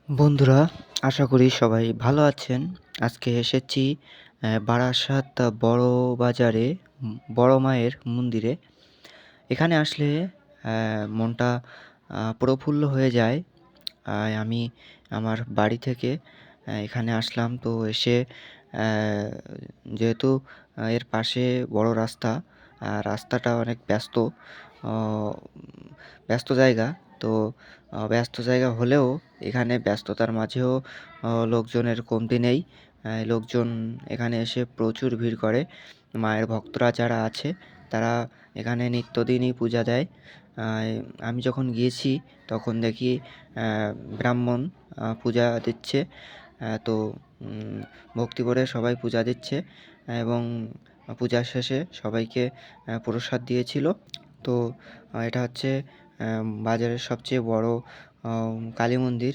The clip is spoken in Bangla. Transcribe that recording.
বন্ধুরা, আশা করি সবাই ভালো আছেন। আজকে এসেছি বারাসাত বড় বাজারে বড় মায়ের মন্দিরে। এখানে আসলে মনটা প্রফুল্ল হয়ে যায়। আমি আমার বাড়ি থেকে এখানে আসলাম। তো এসে অ্যা যেহেতু এর পাশে বড় রাস্তা, রাস্তাটা অনেক ব্যস্ত। অ ব্যস্ত জায়গা। তো ব্যস্ত জায়গা হলেও এখানে ব্যস্ততার মাঝেও লোকজনের কমতি নেই। লোকজন এখানে এসে প্রচুর ভিড় করে। মায়ের ভক্তরা যারা আছে তারা এখানে নিত্যদিনই পূজা দেয়। আ আমি যখন গিয়েছি তখন দেখি ব্রাহ্মণ পূজা দিচ্ছে। তো ভক্তি ভরে সবাই পূজা দিচ্ছে এবং পূজা শেষে সবাইকে প্রসাদ দিয়েছিল। তো এটা হচ্ছে বাজারের সবচেয়ে বড় কালী মন্দির।